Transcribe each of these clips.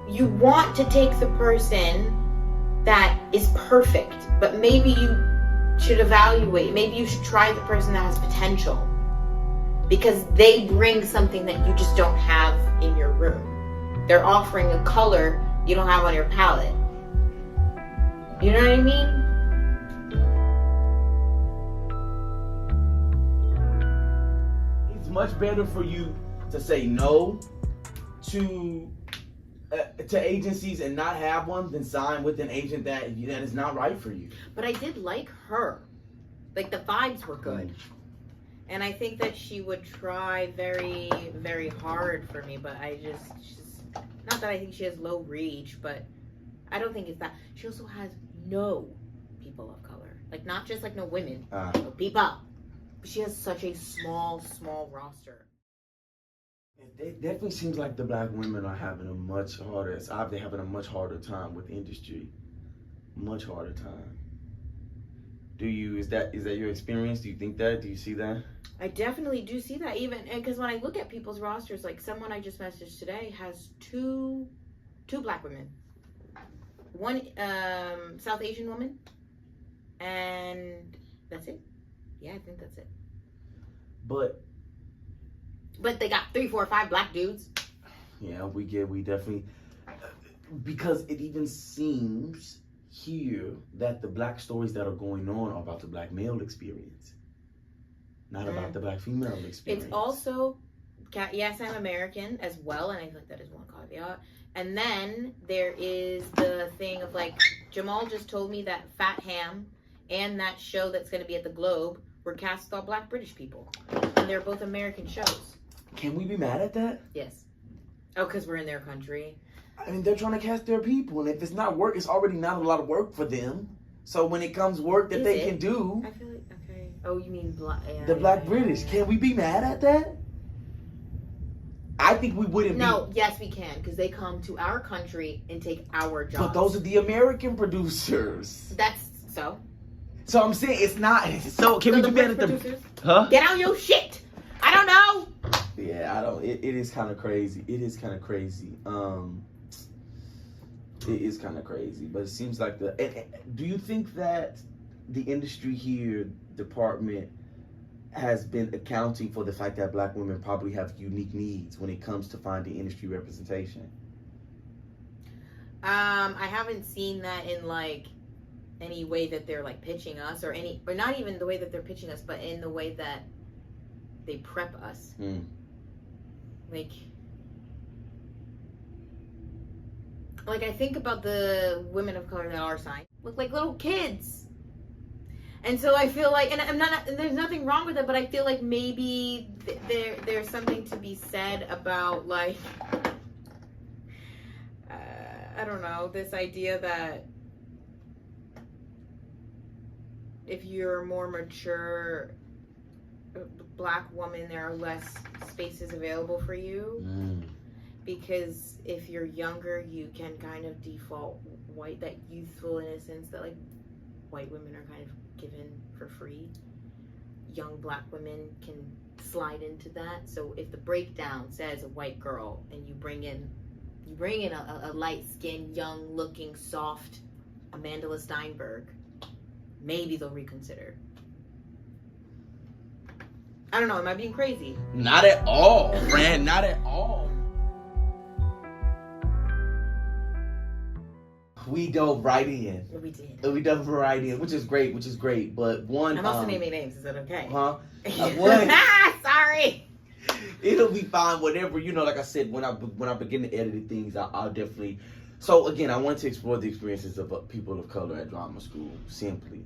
you want to take the person that is perfect, but maybe you should evaluate, maybe you should try the person that has potential, because they bring something that you just don't have in your room. They're offering a color you don't have on your palette. You know what I mean? It's much better for you to say no to agencies and not have one than sign with an agent that is not right for you. But I did like her. Like, the vibes were good. And I think that she would try very, very hard for me, but she's not that I think she has low reach, but I don't think it's that. She also has no people of color. Like, not just like no women, no people. She has such a small roster. It definitely seems like the black women are having a much harder, they're having a much harder time with the industry. Much harder time. Is that your experience? Do you think that? Do you see that? I definitely do see that, even because when I look at people's rosters, like someone I just messaged today has two black women, one South Asian woman, and that's it. Yeah, I think that's it. But they got 3, 4, 5 black dudes. Yeah, we definitely, because it even seems here that the black stories that are going on are about the black male experience, not about the black female experience. It's also, yes, I'm American as well, and I feel like that is one caveat. And then there is the thing of, like, Jamal just told me that Fat Ham and that show that's going to be at the Globe were cast with all black British people, and they're both American shows. Can we be mad at that? Yes. Oh, because we're in their country. I mean, they're trying to cast their people, and if it's not work, it's already not a lot of work for them. So when it comes work that they can do, I feel like, okay. Oh, you mean the black British? Can we be mad at that? I think we wouldn't. No, yes, we can, because they come to our country and take our jobs. But those are the American producers. That's so. So I'm saying it's not. So can we be mad at the producers? Huh? Get out your shit. I don't know. Yeah, I don't. It is kind of crazy. It is kind of crazy. It is kind of crazy, but it seems like do you think that the industry here, department, has been accounting for the fact that black women probably have unique needs when it comes to finding industry representation? I haven't seen that in like any way that they're like pitching us, or not even the way that they're pitching us, but in the way that they prep us. Like I think about the women of color that are signed look like little kids, and so I feel like, and there's nothing wrong with it, but I feel like maybe there's something to be said about, like, I don't know, this idea that if you're a more mature black woman, there are less spaces available for you. Because if you're younger, you can kind of default white, that youthful innocence that like white women are kind of given for free. Young black women can slide into that. So if the breakdown says a white girl and you bring in a light-skinned, young-looking, soft Amanda Steinberg, maybe they'll reconsider. I don't know. Am I being crazy? Not at all, Fran. Not at all. We dove right in. We did. We dove right in, which is great. But one, I'm also naming names. Is that okay? Huh? Sorry. It'll be fine. Whatever, like I said, when I begin to edit things, I'll definitely. So again, I want to explore the experiences of people of color at drama school. Simply,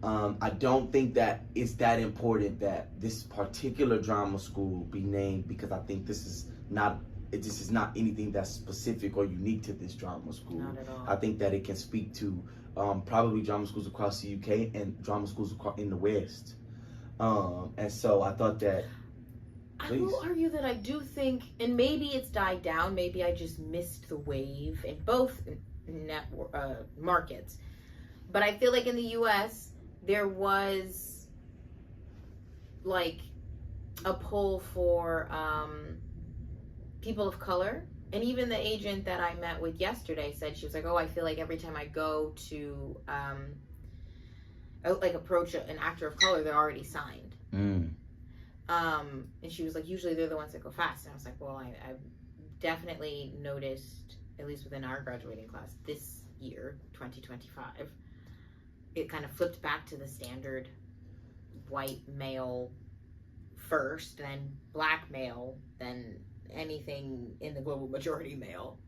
I don't think that it's that important that this particular drama school be named, because I think this is not anything that's specific or unique to this drama school. Not at all. I think that it can speak to probably drama schools across the UK and drama schools in the West. And so I thought that. I will argue that I do think, and maybe it's died down, maybe I just missed the wave in both markets. But I feel like in the US, there was like a pull for people of color And even the agent that I met with yesterday said, she was like, oh, I feel like every time I go to like approach an actor of color, they're already signed. And she was like, usually they're the ones that go fast. And I was like, well, I've definitely noticed, at least within our graduating class this year, 2025, it kind of flipped back to the standard white male first, then black male, then anything in the global majority male.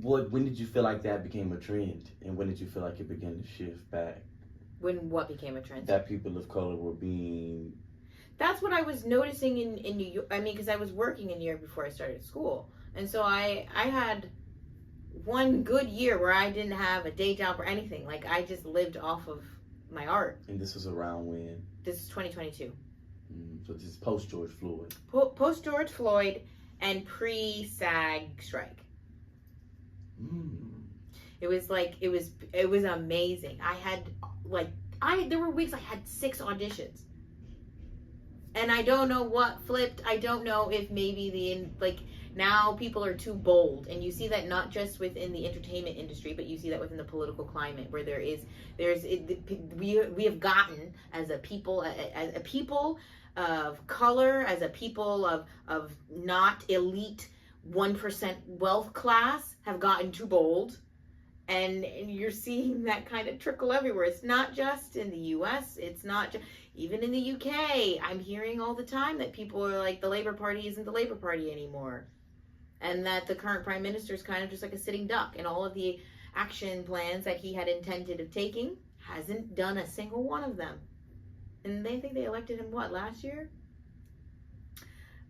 When did you feel like that became a trend, and when did you feel like it began to shift back? When what became a trend? That people of color were being... That's what I was noticing in New York. I mean, because I was working in New York before I started school. And so I had one good year where I didn't have a day job or anything. Like, I just lived off of my art. And this was around when? This is 2022. So this is post George Floyd. Post George Floyd and pre SAG strike. It was like, it was amazing. I had there were weeks I had 6 auditions. And I don't know what flipped. I don't know if maybe now people are too bold, and you see that not just within the entertainment industry, but you see that within the political climate, where we have gotten as a people of color, as a people of not elite 1% wealth class, have gotten too bold, and you're seeing that kind of trickle everywhere. It's not just in the U.S. It's not just. Even in the UK, I'm hearing all the time that people are like, the Labour Party isn't the Labour Party anymore. And that the current Prime Minister is kind of just like a sitting duck. And all of the action plans that he had intended of taking, hasn't done a single one of them. And they think they elected him, last year?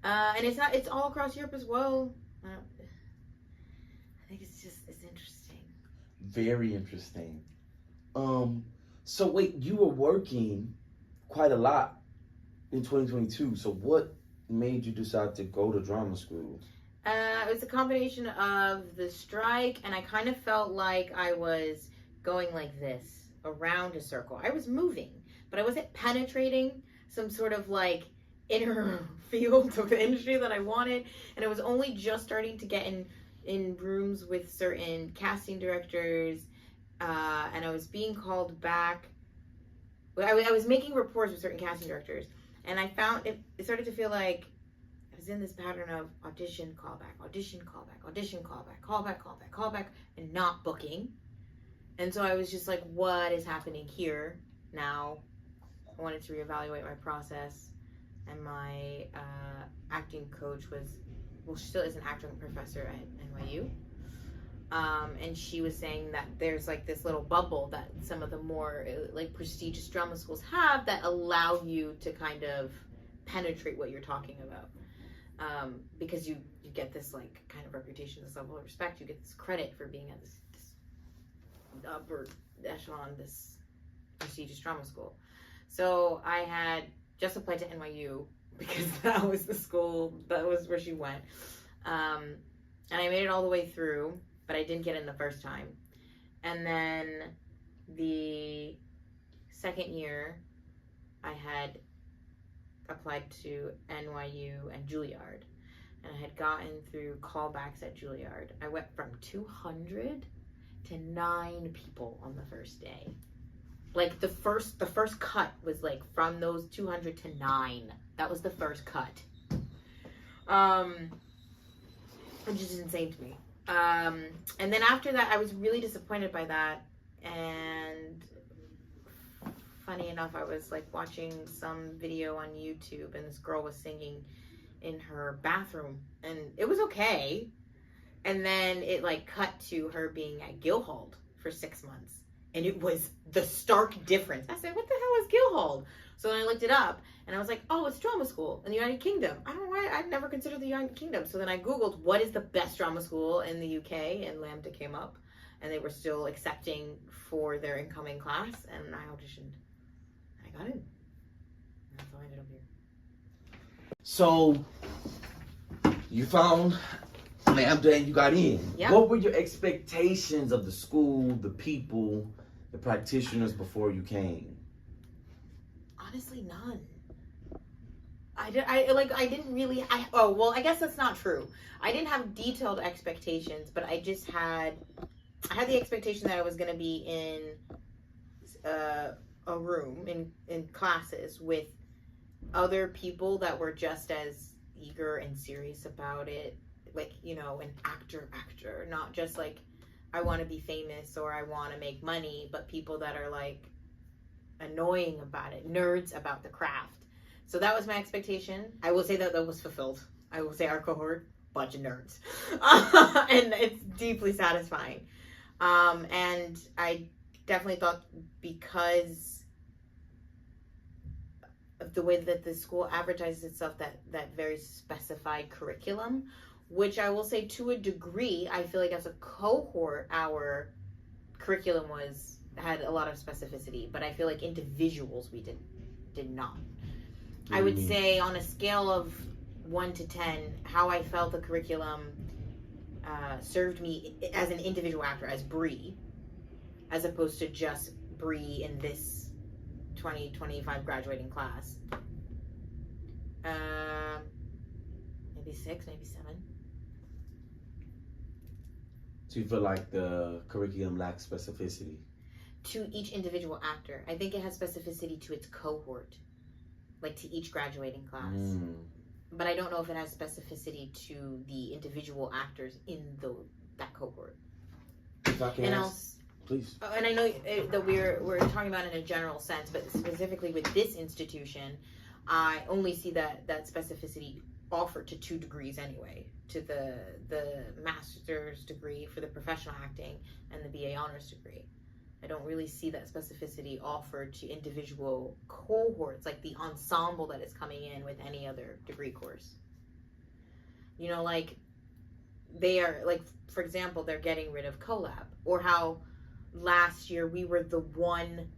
And it's all across Europe as well. I think it's interesting. Very interesting. So wait, you were working quite a lot in 2022. So what made you decide to go to drama school? It was a combination of the strike, and I kind of felt like I was going like this, around a circle. I was moving, but I wasn't penetrating some sort of like inner field of the industry that I wanted. And I was only just starting to get in rooms with certain casting directors, and I was being called back. I was making reports with certain casting directors, and I found it started to feel like I was in this pattern of audition, callback, audition, callback, audition, callback, callback, callback, callback, and not booking. And so I was just like, what is happening here now? I wanted to reevaluate my process, and my acting coach she still is an acting professor at NYU. And she was saying that there's like this little bubble that some of the more like prestigious drama schools have that allow you to kind of penetrate what you're talking about, because you get this like kind of reputation, this level of respect, you get this credit for being at this upper echelon, this prestigious drama school. So I had just applied to NYU because that was the school, that was where she went, and I made it all the way through. But I didn't get in the first time. And then the second year, I had applied to NYU and Juilliard. And I had gotten through callbacks at Juilliard. I went from 200 to 9 people on the first day. Like the first cut was like from those 200 to 9. That was the first cut. Which is insane to me. And then after that, I was really disappointed by that. And funny enough, I was like watching some video on YouTube, and this girl was singing in her bathroom, and it was okay. And then it like cut to her being at Guildhall for 6 months, and it was the stark difference. I said, what the hell is Guildhall? So then I looked it up, and I was like, oh, it's drama school in the United Kingdom. I don't know why I'd never considered the United Kingdom. So then I Googled what is the best drama school in the UK, and Lambda came up, and they were still accepting for their incoming class, and I auditioned. I got in. And that's how I ended up here. So you found Lambda and you got in. Yep. What were your expectations of the school, the people, the practitioners before you came? Honestly, none. I guess that's not true. I didn't have detailed expectations, but I had the expectation that I was going to be in a room in classes with other people that were just as eager and serious about it, like, you know, an actor, not just like, I want to be famous or I want to make money, but people that are like annoying about it, nerds about the craft. So that was my expectation. I will say that was fulfilled. I will say our cohort, bunch of nerds. And it's deeply satisfying. And I definitely thought, because of the way that the school advertises itself, that very specified curriculum, which I will say to a degree, I feel like as a cohort, our curriculum had a lot of specificity, but I feel like individuals we did not. I would say on a scale of 1 to 10, how I felt the curriculum served me as an individual actor, as Bree, as opposed to just Bree in this 2025 graduating class. Maybe 6, maybe 7. So you feel like the curriculum lacks specificity? To each individual actor. I think it has specificity to its cohort, like to each graduating class. But I don't know if it has specificity to the individual actors in that cohort. If I can ask, please. And I know that we're talking about it in a general sense, but specifically with this institution, I only see that specificity offered to 2 degrees anyway, to the master's degree for the professional acting and the BA honors degree. I don't really see that specificity offered to individual cohorts, like the ensemble that is coming in with any other degree course. You know, like, they are, like, for example, they're getting rid of collab, or how last year we were the one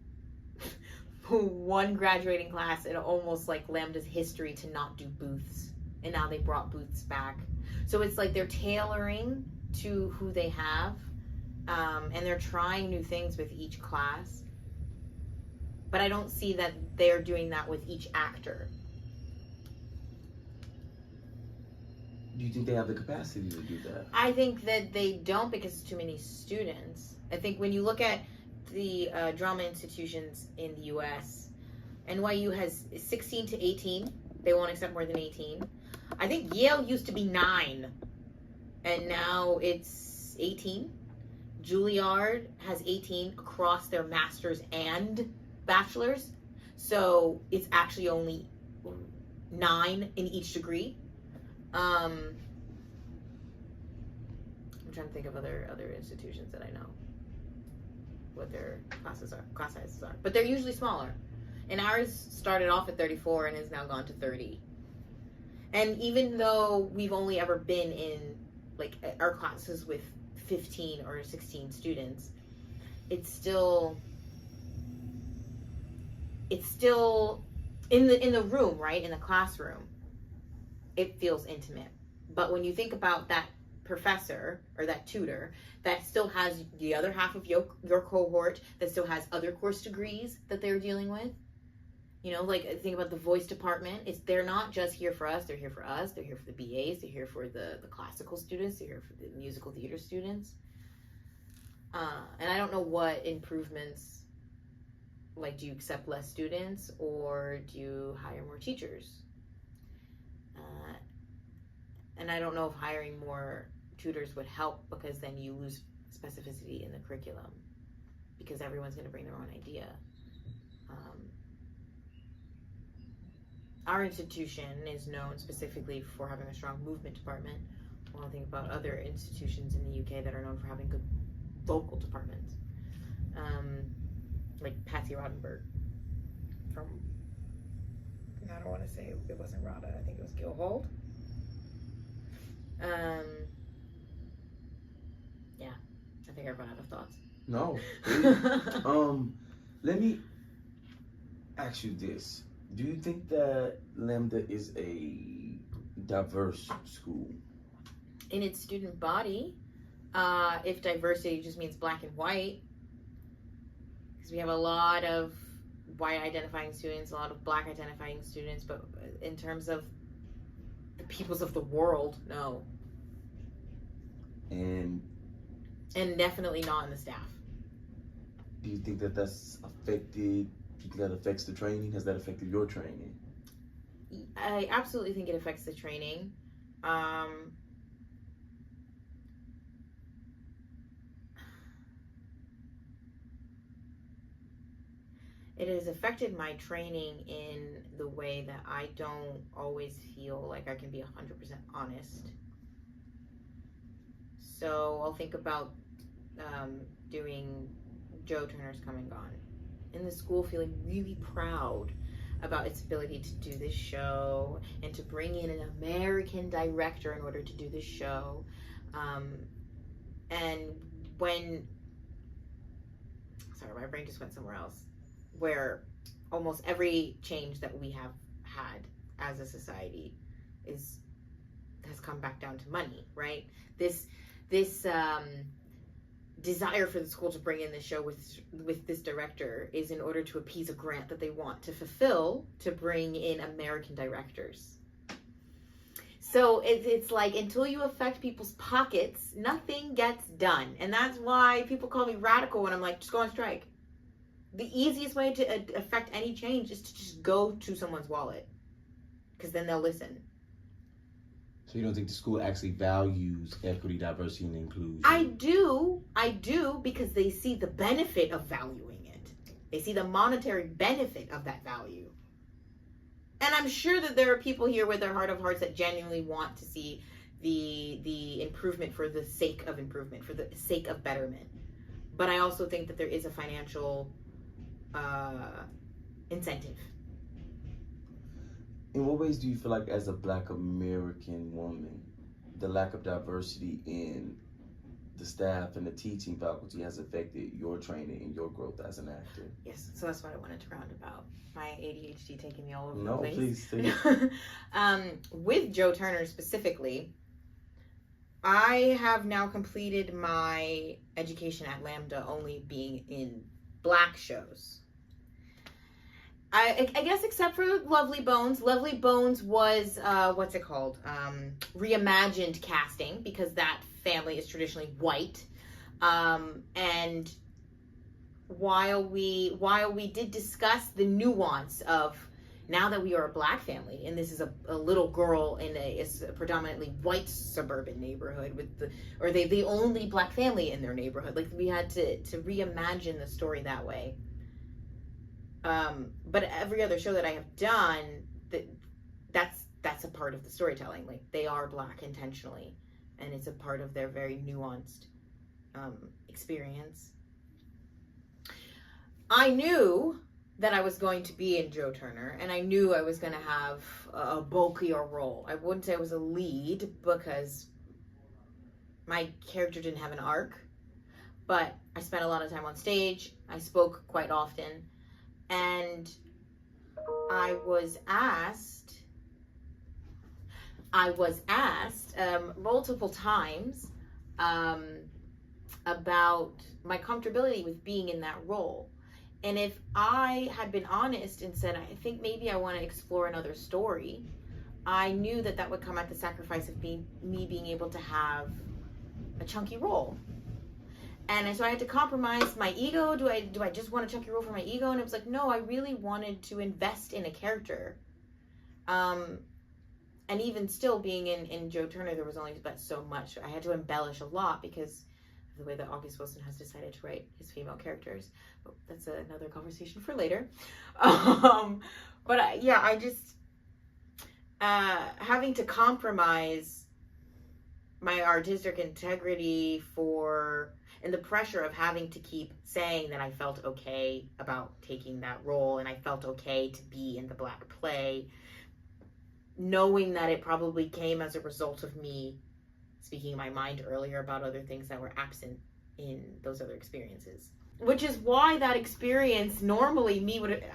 graduating class in almost like Lambda's history to not do booths, and now they brought booths back. So it's like they're tailoring to who they have, and they're trying new things with each class, but I don't see that they're doing that with each actor. Do you think they have the capacity to do that? I think that they don't, because it's too many students. I think when you look at the drama institutions in the U.S., NYU has 16 to 18. They won't accept more than 18. I think Yale used to be 9, and now it's 18. Juilliard has 18 across their master's and bachelor's. So it's actually only 9 in each degree. I'm trying to think of other institutions that I know what their class sizes are, but they're usually smaller. And ours started off at 34 and has now gone to 30. And even though we've only ever been in like our classes with 15 or 16 students, it's still in the room, right? In the classroom, it feels intimate. But when you think about that professor or that tutor that still has the other half of your cohort, that still has other course degrees that they're dealing with, you know, like think about the voice department. They're not just here for us, they're here for us, they're here for the BAs, they're here for the classical students, they're here for the musical theater students. And I don't know what improvements, like, do you accept less students or do you hire more teachers? And I don't know if hiring more tutors would help, because then you lose specificity in the curriculum because everyone's going to bring their own idea. Our institution is known specifically for having a strong movement department. When I think about other institutions in the UK that are known for having good vocal departments, like Patsy Rodenberg from, I don't want to say it wasn't RADA, I think it was Guildhall. Yeah, I think I run out of thoughts. No. Let me ask you this. Do you think that Lambda is a diverse school? In its student body, if diversity just means black and white, because we have a lot of white identifying students, a lot of black identifying students, but in terms of the peoples of the world, no. And definitely not in the staff. do you think that that's affected, do you think that affects the training? Has that affected your training? I absolutely think it affects the training. It has affected my training in the way that I don't always feel like I can be 100% honest. So I'll think about doing Joe Turner's Come and Gone. In the school feeling really proud about its ability to do this show and to bring in an American director in order to do this show. And when, sorry, my brain just went somewhere else, where almost every change that we have had as a society has come back down to money, right? This desire for the school to bring in this show with this director is in order to appease a grant that they want to fulfill to bring in American directors. So it's like, until you affect people's pockets, nothing gets done. And that's why people call me radical when I'm like, just go on strike. The easiest way to affect any change is to just go to someone's wallet, because then they'll listen. So you don't think the school actually values equity, diversity, and inclusion? I do, because they see the benefit of valuing it. They see the monetary benefit of that value. And I'm sure that there are people here with their heart of hearts that genuinely want to see the improvement for the sake of improvement, for the sake of betterment. But I also think that there is a financial incentive. In what ways do you feel like, as a Black American woman, the lack of diversity in the staff and the teaching faculty has affected your training and your growth as an actor? Yes, so that's what I wanted to round about. My ADHD taking me all over the No, place. please. With Joe Turner specifically, I have now completed my education at Lambda only being in Black shows. I guess except for Lovely Bones. Lovely Bones was, what's it called? Reimagined casting, because that family is traditionally white. And while we did discuss the nuance of, now that we are a Black family, and this is a little girl in a predominantly white suburban neighborhood or the only Black family in their neighborhood, like, we had to reimagine the story that way. But every other show that I have done, that's a part of the storytelling. Like, they are Black intentionally, and it's a part of their very nuanced experience. I knew that I was going to be in Joe Turner, and I knew I was going to have a bulkier role. I wouldn't say I was a lead, because my character didn't have an arc, but I spent a lot of time on stage. I spoke quite often. And I was asked multiple times about my comfortability with being in that role. And if I had been honest and said, I think maybe I want to explore another story, I knew that would come at the sacrifice of me being able to have a chunky role. And so I had to compromise my ego. Do I just want a chunky role for my ego? And it was like, no, I really wanted to invest in a character. And even still, being in Joe Turner, there was only but so much. I had to embellish a lot because of the way that August Wilson has decided to write his female characters. But that's another conversation for later. But I just having to compromise my artistic integrity and the pressure of having to keep saying that I felt okay about taking that role, and I felt okay to be in the Black play, knowing that it probably came as a result of me speaking my mind earlier about other things that were absent in those other experiences. Which is why that experience, normally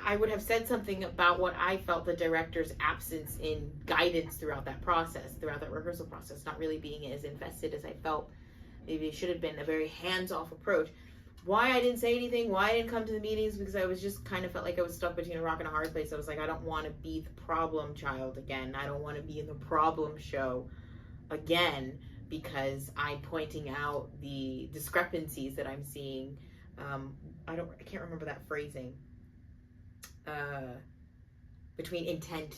I would have said something about what I felt the director's absence in guidance throughout that process, throughout that rehearsal process, not really being as invested as I felt maybe it should have been, a very hands-off approach. why I didn't say anything, why I didn't come to the meetings, because I was just kind of felt like I was stuck between a rock and a hard place. I was like, I don't want to be the problem child again. I don't want to be in the problem show again, because I'm pointing out the discrepancies that I'm seeing. I can't remember that phrasing. Between intent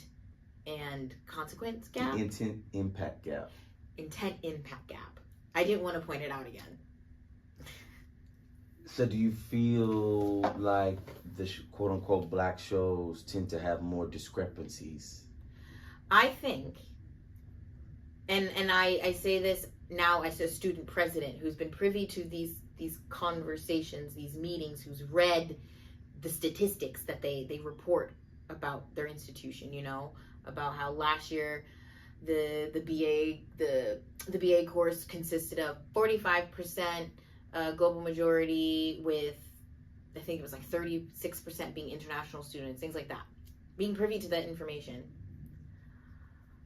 and consequence gap. Intent impact gap. Intent impact gap. I didn't want to point it out again. So do you feel like the quote unquote black shows tend to have more discrepancies? I think, and I say this now as a student president who's been privy to these conversations, these meetings, who's read the statistics that they report about their institution, you know, about how last year the BA course consisted of 45% global majority, with I think it was like 36% being international students, things like that. Being privy to that information.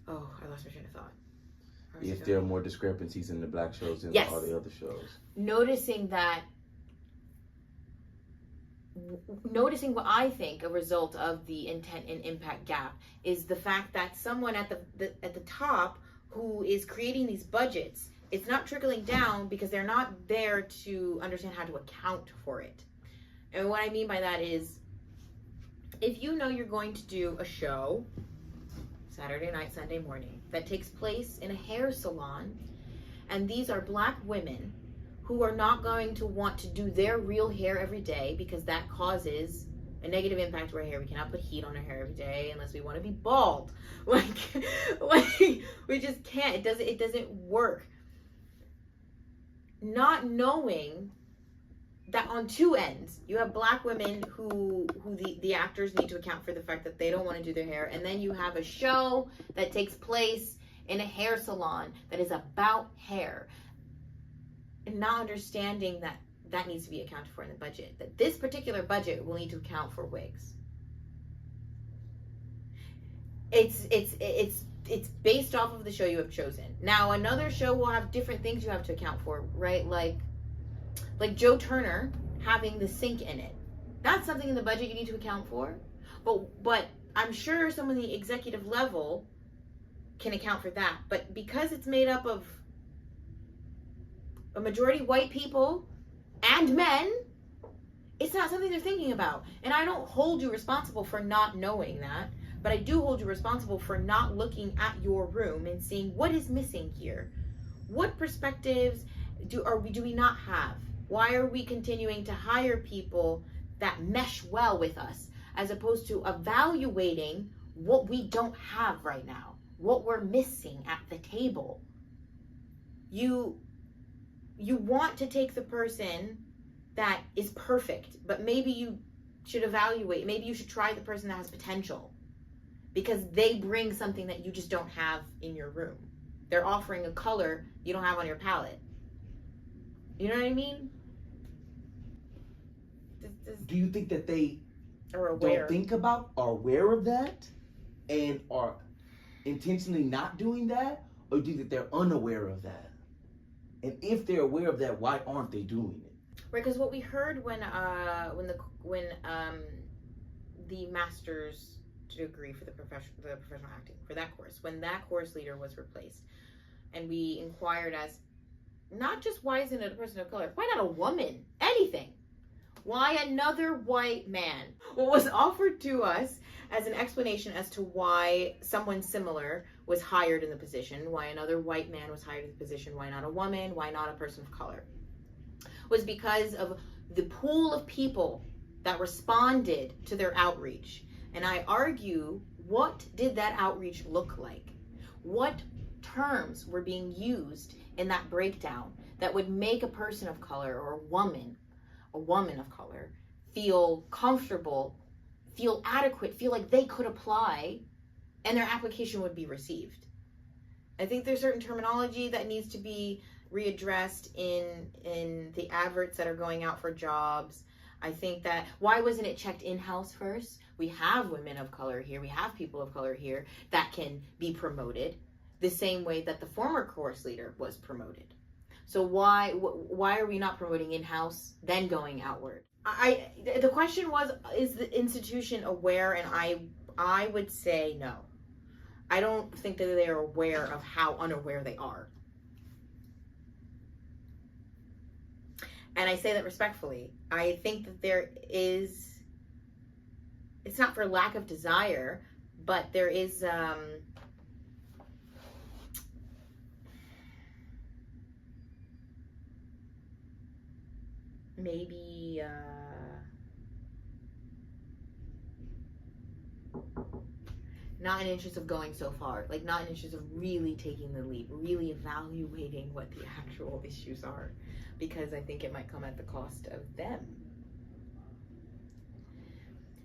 Oh, I lost my train of thought. If there are more discrepancies in the black shows than yes. all the other shows. Noticing what I think a result of the intent and impact gap is the fact that someone at the top who is creating these budgets, it's not trickling down because they're not there to understand how to account for it. And what I mean by that is, if you know you're going to do a show Saturday night, Sunday morning, that takes place in a hair salon, and these are black women who are not going to want to do their real hair every day because that causes a negative impact to our hair. We cannot put heat on our hair every day unless we want to be bald. Like we just can't. It doesn't work. Not knowing that on two ends, you have black women who the actors need to account for the fact that they don't want to do their hair, and then you have a show that takes place in a hair salon that is about hair. And not understanding that needs to be accounted for in the budget. That this particular budget will need to account for wigs. It's based off of the show you have chosen. Now another show will have different things you have to account for, right? Like Joe Turner having the sink in it. That's something in the budget you need to account for. But I'm sure someone in the executive level can account for that. But because it's made up of a majority white people and men, it's not something they're thinking about. And I don't hold you responsible for not knowing that, but I do hold you responsible for not looking at your room and seeing what is missing here. What perspectives do we not have? Why are we continuing to hire people that mesh well with us, as opposed to evaluating what we don't have right now, what we're missing at the table? You want to take the person that is perfect, but maybe you should evaluate, maybe you should try the person that has potential, because they bring something that you just don't have in your room. They're offering a color you don't have on your palette. You know what I mean? Do you think that they don't think about, are aware of that, and are intentionally not doing that, or do you think they're unaware of that? And if they're aware of that, why aren't they doing it? Right, because what we heard when the master's degree for the professional acting, for that course, when that course leader was replaced, and we inquired as, not just why isn't it a person of color, why not a woman? Anything. Why another white man? What was offered to us as an explanation as to why someone similar was hired in the position, why another white man was hired in the position, why not a woman, why not a person of color, was because of the pool of people that responded to their outreach. And I argue, what did that outreach look like? What terms were being used in that breakdown that would make a person of color or a woman of color feel comfortable, feel adequate, feel like they could apply and their application would be received? I think there's certain terminology that needs to be readdressed in the adverts that are going out for jobs. I think that, why wasn't it checked in-house first? We have women of color here, we have people of color here that can be promoted the same way that the former course leader was promoted. So why are we not promoting in-house, then going outward? The question was, is the institution aware? And I would say no. I don't think that they are aware of how unaware they are. And I say that respectfully. I think that there is, it's not for lack of desire, but there is maybe not an interest of going so far, like not an interest of really taking the leap, really evaluating what the actual issues are, because I think it might come at the cost of them.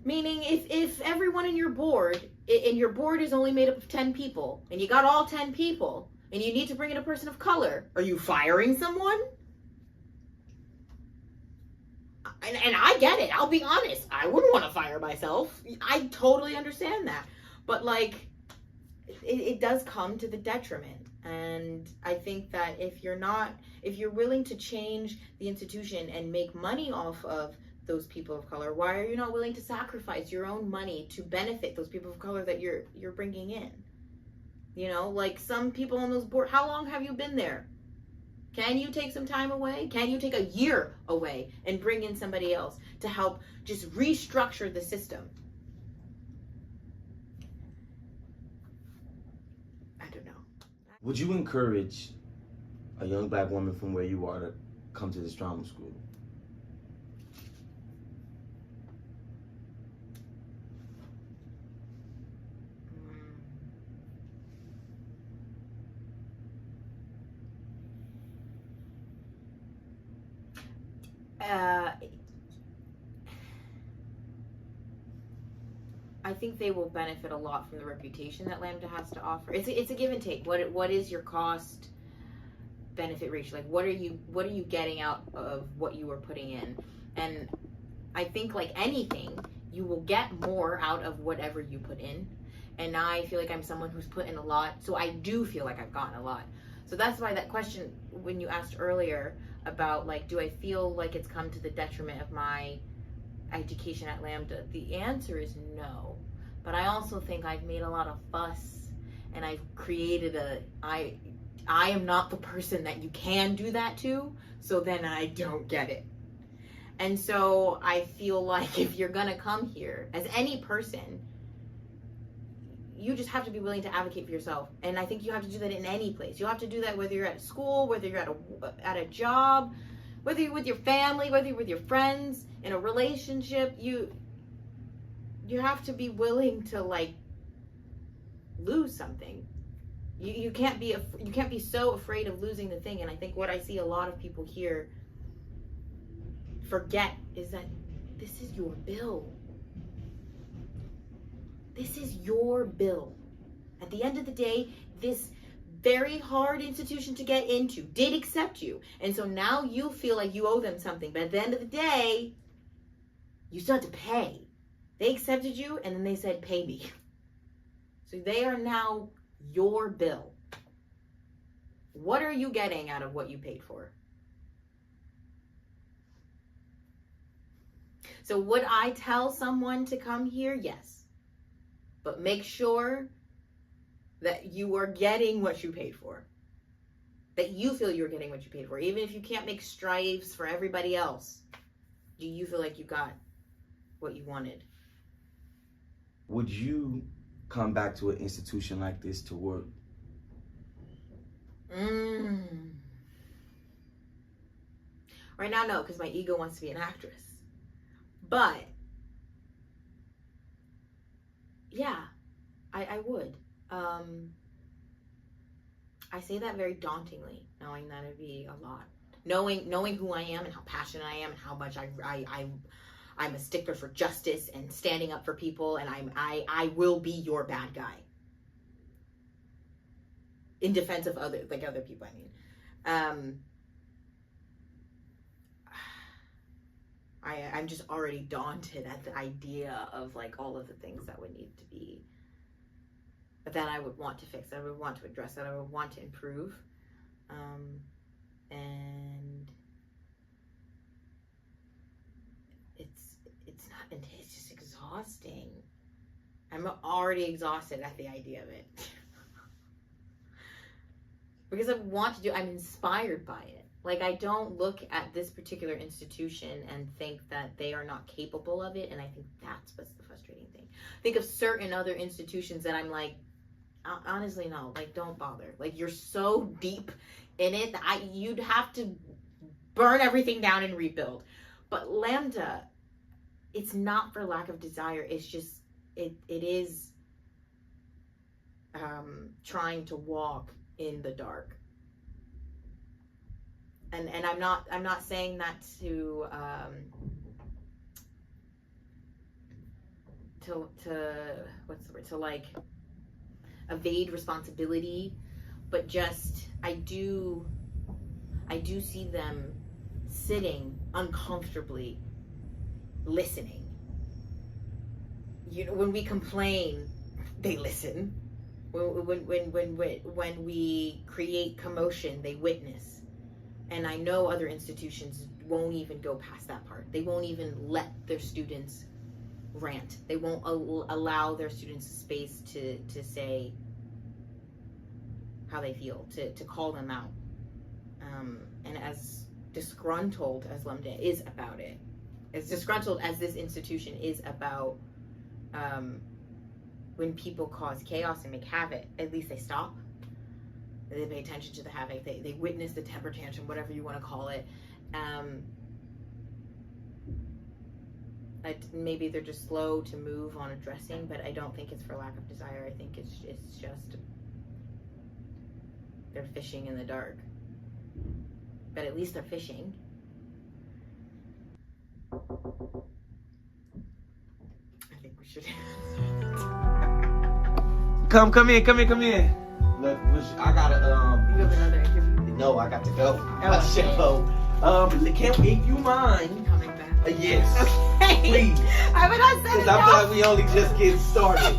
Meaning, if everyone in your board, and your board is only made up of 10 people, and you got all 10 people, and you need to bring in a person of color, are you firing someone? And I get it, I'll be honest, I wouldn't want to fire myself. I totally understand that. But like, it does come to the detriment. And I think that if you're willing to change the institution and make money off of those people of color, why are you not willing to sacrifice your own money to benefit those people of color that you're bringing in? You know, like some people on those boards, how long have you been there? Can you take some time away? Can you take a year away and bring in somebody else to help just restructure the system? I don't know. Would you encourage a young black woman from where you are to come to this drama school? I think they will benefit a lot from the reputation that Lambda has to offer. It's a give and take. What is your cost benefit ratio? Like, what are you getting out of what you are putting in? And I think, like anything, you will get more out of whatever you put in. And now I feel like I'm someone who's put in a lot, so I do feel like I've gotten a lot. So that's why that question, when you asked earlier about like, do I feel like it's come to the detriment of my education at Lambda, the answer is no. But I also think I've made a lot of fuss, and I've created I am not the person that you can do that to, so then I don't get it. And so I feel like if you're gonna come here as any person, you just have to be willing to advocate for yourself. And I think you have to do that in any place. You have to do that whether you're at school, whether you're at a job, whether you're with your family, whether you're with your friends, in a relationship. You have to be willing to like lose something. You can't be so afraid of losing the thing. And I think what I see a lot of people here forget is that this is your bill. This is your bill. At the end of the day, this very hard institution to get into did accept you. And so now you feel like you owe them something. But at the end of the day, you still have to pay. They accepted you, and then they said, pay me. So they are now your bill. What are you getting out of what you paid for? So would I tell someone to come here? Yes. But make sure that you are getting what you paid for. That you feel you're getting what you paid for. Even if you can't make strives for everybody else, do you feel like you got what you wanted? Would you come back to an institution like this to work? Right now, no, because my ego wants to be an actress. But yeah, I would. I say that very dauntingly, knowing that it'd be a lot. Knowing who I am and how passionate I am and how much I'm a stickler for justice and standing up for people, and I will be your bad guy in defense of other people. I'm just already daunted at the idea of like all of the things that would need to be, that I would want to fix, that I would want to address, that I would want to improve. and it's just exhausting. I'm already exhausted at the idea of it. Because I'm inspired by it. Like, I don't look at this particular institution and think that they are not capable of it, and I think that's what's the frustrating thing. Think of certain other institutions that I'm like, honestly, no, like, don't bother. Like, you're so deep in it that you'd have to burn everything down and rebuild. But Lambda, it's not for lack of desire. It's just, it is trying to walk in the dark. And I'm not saying that to what's the word, to like evade responsibility, but just I do see them sitting uncomfortably listening. You know, when we complain, they listen. When we create commotion, they witness. And I know other institutions won't even go past that part. They won't even let their students rant. They won't allow their students space to say how they feel, to call them out. And as disgruntled as Lambda is about it, as disgruntled as this institution is about when people cause chaos and make havoc, at least they stop. They pay attention to the havoc. They witness the temper tantrum, whatever you want to call it. Maybe they're just slow to move on addressing, but I don't think it's for lack of desire. I think it's just they're fishing in the dark. But at least they're fishing. I think we should. Come in. Look, I gotta You have another interview. No, I got to go. Oh, If you mind coming back. yes. Okay. Please. I would not say Because I feel like we only just getting started.